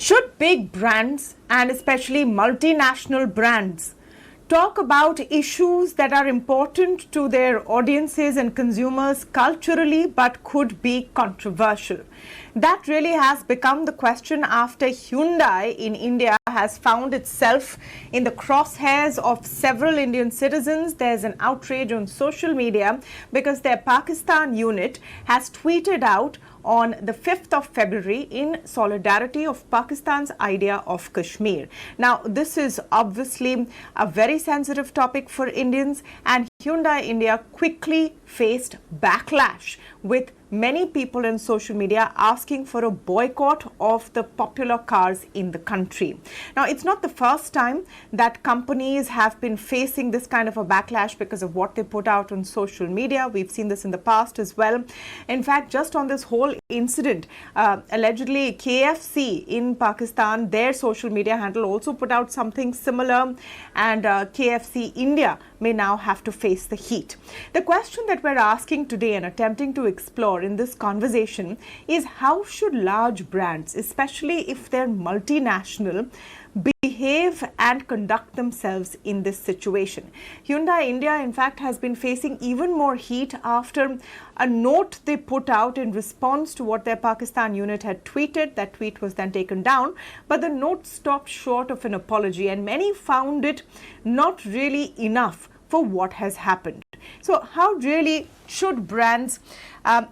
Should big brands and especially multinational brands talk about issues that are important to their audiences and consumers culturally but could be controversial? That really has become the question after Hyundai in India has found itself in the crosshairs of several Indian citizens. There's an outrage on social media because their Pakistan unit has tweeted out on the 5th of February in solidarity of Pakistan's idea of Kashmir. Now, this is obviously a very sensitive topic for Indians, and Hyundai India quickly faced backlash with many people in social media asking for a boycott of the popular cars in the country. Now, it's not the first time that companies have been facing this kind of a backlash because of what they put out on social media. We've seen this in the past as well. In fact, just on this whole incident, allegedly KFC in Pakistan, their social media handle also put out something similar, and KFC India may now have to face the heat. The question that we're asking today and attempting to explore in this conversation is how should large brands, especially if they're multinational, behave and conduct themselves in this situation. Hyundai India, in fact, has been facing even more heat after a note they put out in response to what their Pakistan unit had tweeted. That tweet was then taken down, but the note stopped short of an apology, and many found it not really enough for what has happened. So how really should brands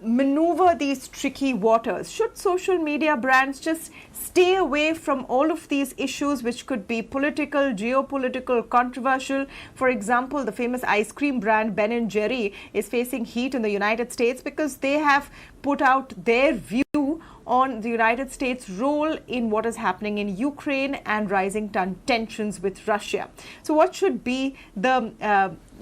maneuver these tricky waters? Should social media brands just stay away from all of these issues which could be political, geopolitical, controversial? For example, the famous ice cream brand Ben & Jerry is facing heat in the United States because they have put out their view on the United States' role in what is happening in Ukraine and rising tensions with Russia. So what should be the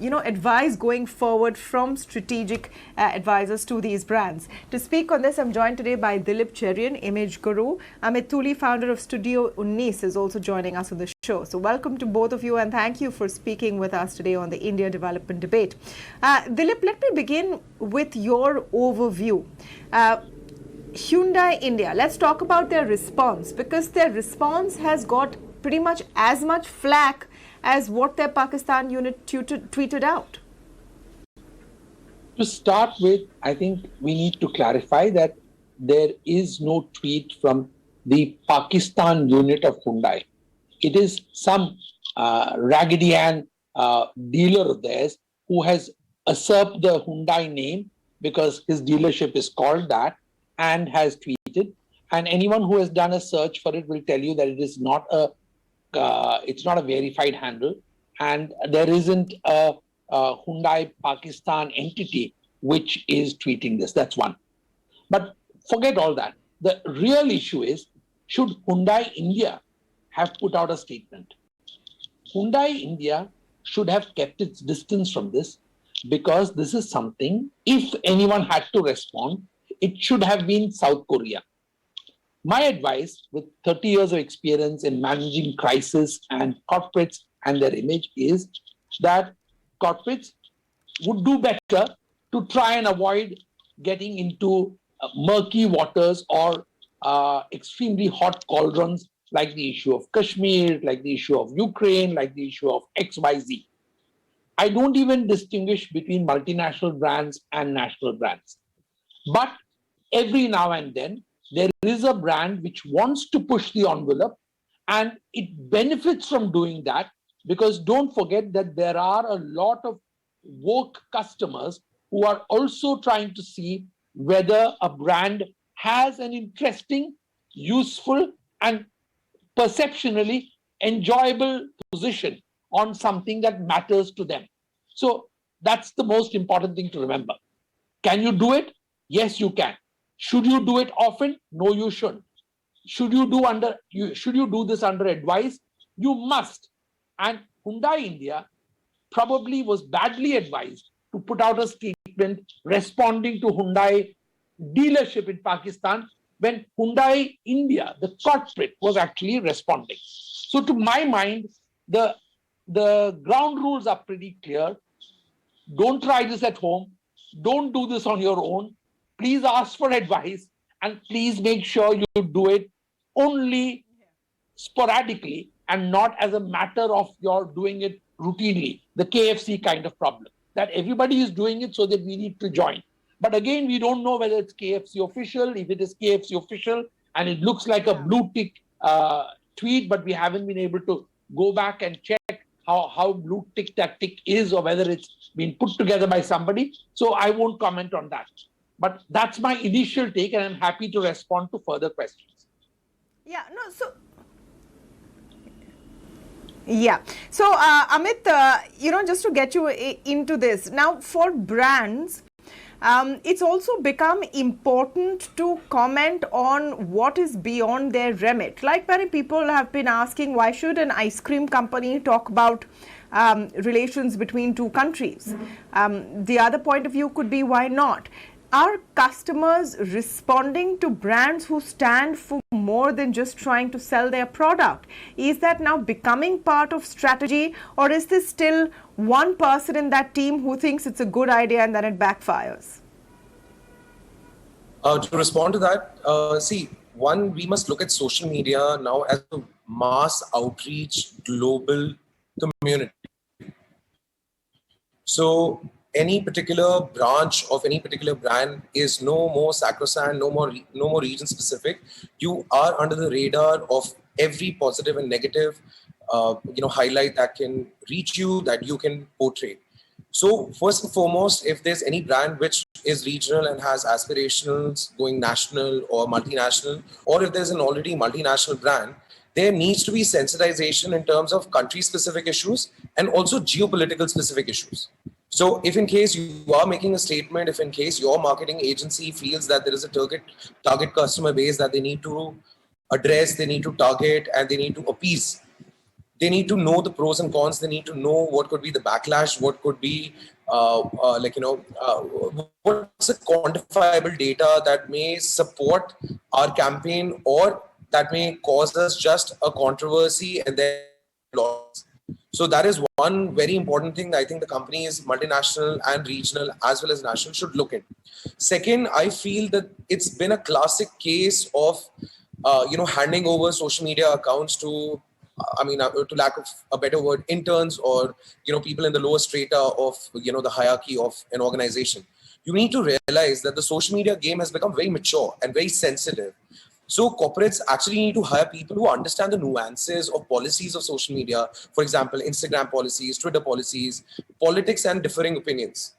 advice going forward from strategic advisors to these brands? To speak on this, I'm joined today by Dilip Cherian, image guru. Amit Tuli, founder of Studio Unnis, is also joining us on the show. So welcome to both of you, and thank you for speaking with us today on the India Development Debate. Dilip, let me begin with your overview. Hyundai India, let's talk about their response, because their response has got pretty much as much flack as what their Pakistan unit tweeted out. To start with, I think we need to clarify that there is no tweet from the Pakistan unit of Hyundai. It is some Raggedy Ann dealer of theirs who has usurped the Hyundai name because his dealership is called that, and has tweeted. And anyone who has done a search for it will tell you that it is not it's not a verified handle, and there isn't a Hyundai Pakistan entity which is tweeting this. That's one. But forget all that. The real issue is, should Hyundai India have put out a statement? Hyundai India should have kept its distance from this, because this is something, if anyone had to respond, it should have been South Korea. My advice, with 30 years of experience in managing crisis and corporates and their image, is that corporates would do better to try and avoid getting into murky waters or extremely hot cauldrons, like the issue of Kashmir, like the issue of Ukraine, like the issue of XYZ. I don't even distinguish between multinational brands and national brands. But every now and then, there is a brand which wants to push the envelope, and it benefits from doing that, because don't forget that there are a lot of woke customers who are also trying to see whether a brand has an interesting, useful, and perceptionally enjoyable position on something that matters to them. So that's the most important thing to remember. Can you do it? Yes, you can. Should you do it often? No, you shouldn't. Should you do this under advice? You must. And Hyundai India probably was badly advised to put out a statement responding to Hyundai dealership in Pakistan, when Hyundai India, the corporate, was actually responding. So to my mind, the ground rules are pretty clear. Don't try this at home. Don't do this on your own. Please ask for advice, and please make sure you do it only sporadically and not as a matter of you're doing it routinely. The KFC kind of problem that everybody is doing it so that we need to join. But again, we don't know whether it's KFC official. If it is KFC official and it looks like a blue tick tweet, but we haven't been able to go back and check how blue tick that tick is or whether it's been put together by somebody. So I won't comment on that. But that's my initial take, and I'm happy to respond to further questions. Yeah, no, so yeah. So, Amit, just to get you into this, now for brands, it's also become important to comment on what is beyond their remit. Like many people have been asking, why should an ice cream company talk about relations between two countries? The other point of view could be, why not? Are customers responding to brands who stand for more than just trying to sell their product? Is that now becoming part of strategy, or is this still one person in that team who thinks it's a good idea and then it backfires? To respond to that, one, we must look at social media now as a mass outreach global community. So any particular branch of any particular brand is no more sacrosanct, no more region specific. You are under the radar of every positive and negative, highlight that can reach you, that you can portray. So first and foremost, if there's any brand which is regional and has aspirations going national or multinational, or if there's an already multinational brand, there needs to be sensitization in terms of country-specific issues and also geopolitical specific issues. So if in case you are making a statement, if in case your marketing agency feels that there is a target customer base that they need to address, they need to target, and they need to appease, they need to know the pros and cons. They need to know what could be the backlash, what could be what's the quantifiable data that may support our campaign or that may cause us just a controversy and then loss. So that is one very important thing I think the companies, multinational and regional as well as national, should look at. Second, I feel that it's been a classic case of, handing over social media accounts to, to lack of a better word, interns or, people in the lower strata of, the hierarchy of an organization. You need to realize that the social media game has become very mature and very sensitive. So corporates actually need to hire people who understand the nuances of policies of social media. For example, Instagram policies, Twitter policies, politics and differing opinions.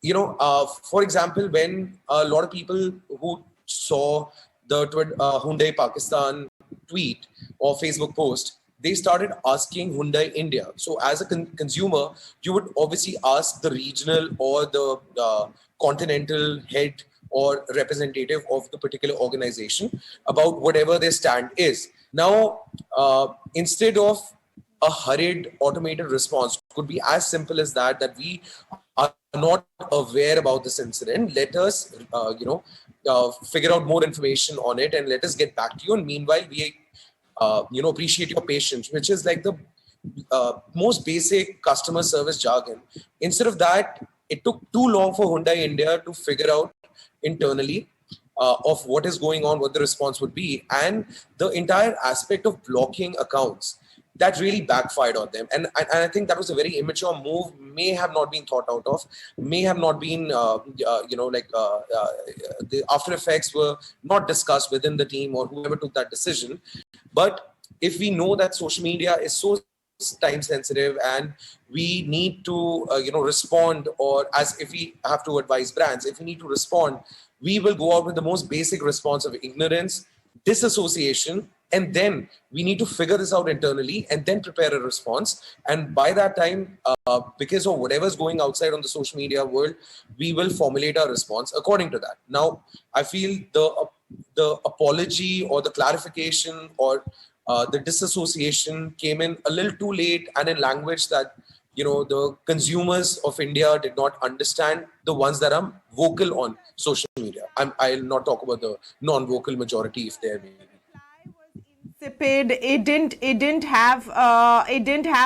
For example, when a lot of people who saw the Hyundai Pakistan tweet or Facebook post, they started asking Hyundai India. So as a consumer, you would obviously ask the regional or the continental head or representative of the particular organization about whatever their stand is. Now, instead of a hurried automated response, could be as simple as that we are not aware about this incident. Let us, figure out more information on it and let us get back to you. And meanwhile, we, appreciate your patience, which is like the most basic customer service jargon. Instead of that, it took too long for Hyundai India to figure out internally of what is going on, what the response would be, and the entire aspect of blocking accounts that really backfired on them. And I think that was a very immature move, may have not been thought out of, may have not been, the after effects were not discussed within the team or whoever took that decision. But if we know that social media is so time sensitive and we need to respond, or as if we have to advise brands, if we need to respond, we will go out with the most basic response of ignorance, disassociation, and then we need to figure this out internally and then prepare a response. And by that time, because of whatever's going outside on the social media world, we will formulate our response according to that. Now, I feel the apology or the clarification or the disassociation came in a little too late and in language that, the consumers of India did not understand, the ones that are vocal on social media. I'll not talk about the non-vocal majority if they're maybe. Insipid. It didn't have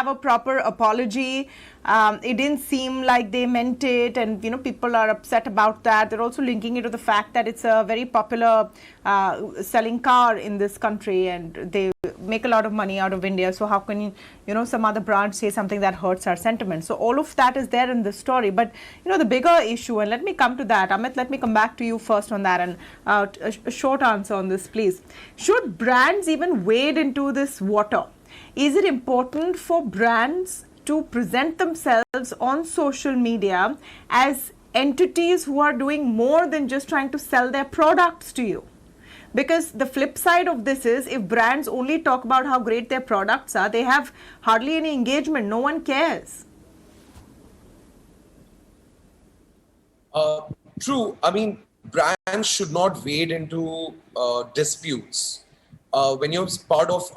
a proper apology. It didn't seem like they meant it, and people are upset about that. They're also linking it to the fact that it's a very popular selling car in this country, and they make a lot of money out of India. So how can some other branch say something that hurts our sentiment? So all of that is there in the story. But the bigger issue, and let me come to that. Amit, let me come back to you first on that, and a short answer on this, please. Should brands even wade into this water? Is it important for brands to present themselves on social media as entities who are doing more than just trying to sell their products to you? Because the flip side of this is, if brands only talk about how great their products are, they have hardly any engagement. No one cares. True. I mean, brands should not wade into disputes. When you're part of,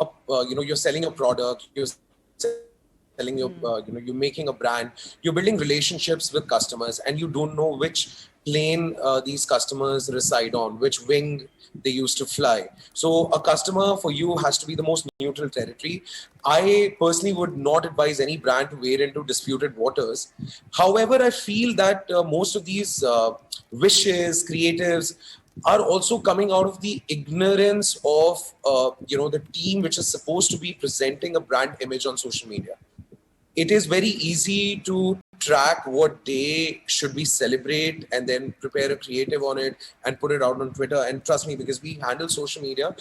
you're selling a product, you're selling your, you're making a brand, you're building relationships with customers, and you don't know which plane these customers reside on, which wing they used to fly. So a customer for you has to be the most neutral territory. I personally would not advise any brand to wade into disputed waters. However, I feel that most of these wishes, creatives, are also coming out of the ignorance of the team which is supposed to be presenting a brand image on social media. It is very easy to track what day should we celebrate and then prepare a creative on it and put it out on Twitter. And trust me, because we handle social media,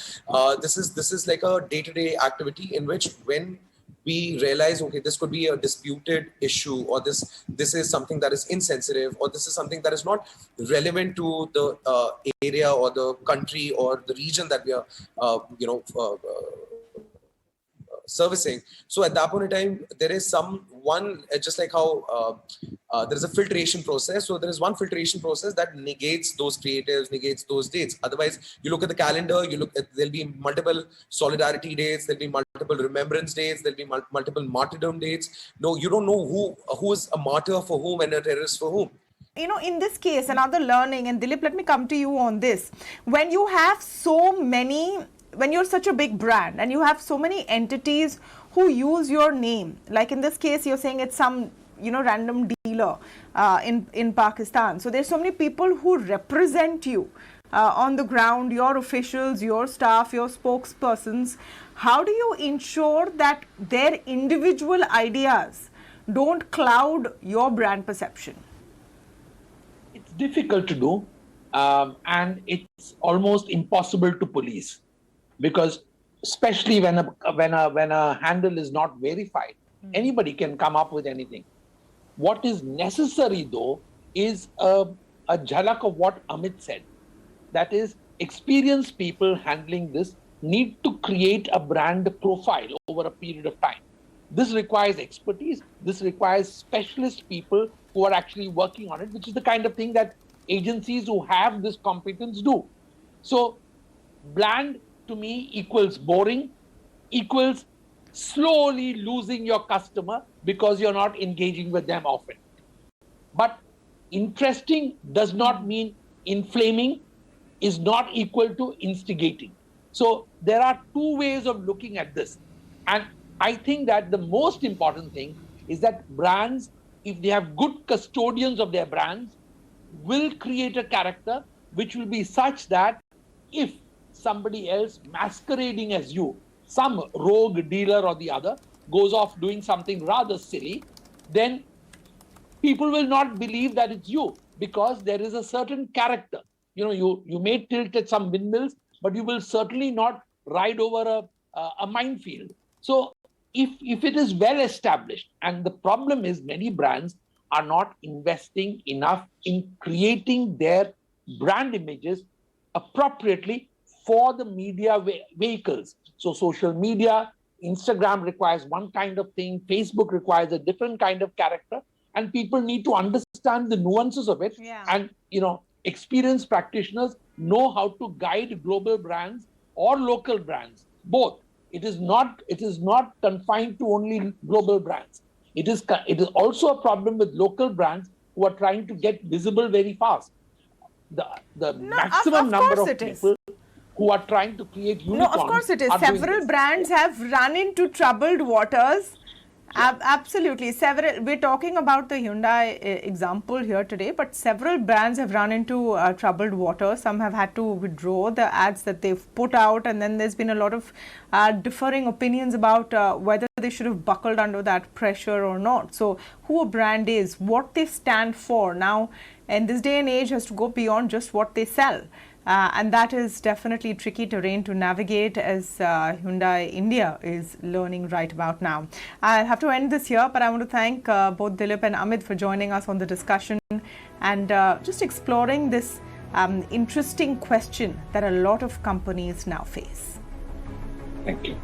this is like a day-to-day activity in which, when we realize, okay, this could be a disputed issue, or this is something that is insensitive, or this is something that is not relevant to the area or the country or the region that we are servicing. So at that point in time, there is just like how there is a filtration process. So there is one filtration process that negates those creatives, negates those dates. Otherwise, you look at the calendar, there'll be multiple solidarity dates, there'll be multiple remembrance dates, there'll be multiple martyrdom dates. No, you don't know who is a martyr for whom and a terrorist for whom. In this case, another learning, and Dilip, let me come to you on this. When you have when you're such a big brand and you have so many entities who use your name, like in this case, you're saying it's some, random dealer in Pakistan. So there's so many people who represent you on the ground, your officials, your staff, your spokespersons. How do you ensure that their individual ideas don't cloud your brand perception? It's difficult to do, and it's almost impossible to police. Because especially when a handle is not verified, anybody can come up with anything. What is necessary, though, is a jhalak of what Amit said. That is, experienced people handling this need to create a brand profile over a period of time. This requires expertise. This requires specialist people who are actually working on it, which is the kind of thing that agencies who have this competence do. So, bland to me equals boring, equals slowly losing your customer because you're not engaging with them often. But interesting does not mean inflaming, is not equal to instigating. So there are two ways of looking at this. And I think that the most important thing is that brands, if they have good custodians of their brands, will create a character which will be such that if somebody else masquerading as you, some rogue dealer or the other, goes off doing something rather silly, then people will not believe that it's you, because there is a certain character. You may tilt at some windmills, but you will certainly not ride over a minefield. So if it is well established, and the problem is many brands are not investing enough in creating their brand images appropriately for the media vehicles. So social media, Instagram requires one kind of thing, Facebook requires a different kind of character, and people need to understand the nuances of it. Yeah. And experienced practitioners know how to guide global brands or local brands, both. It is not confined to only global brands. It is also a problem with local brands who are trying to get visible very fast. The maximum number of people who are trying to create unicorns. No, of course it is. Several brands have run into troubled waters Absolutely. We're talking about the Hyundai example here today, but several brands have run into troubled water. Some have had to withdraw the ads that they've put out, and then there's been a lot of differing opinions about whether they should have buckled under that pressure or not. So, who a brand is, what they stand for now, in this day and age, has to go beyond just what they sell. And that is definitely tricky terrain to navigate, as Hyundai India is learning right about now. I'll have to end this here, but I want to thank both Dilip and Amit for joining us on the discussion and just exploring this interesting question that a lot of companies now face. Thank you.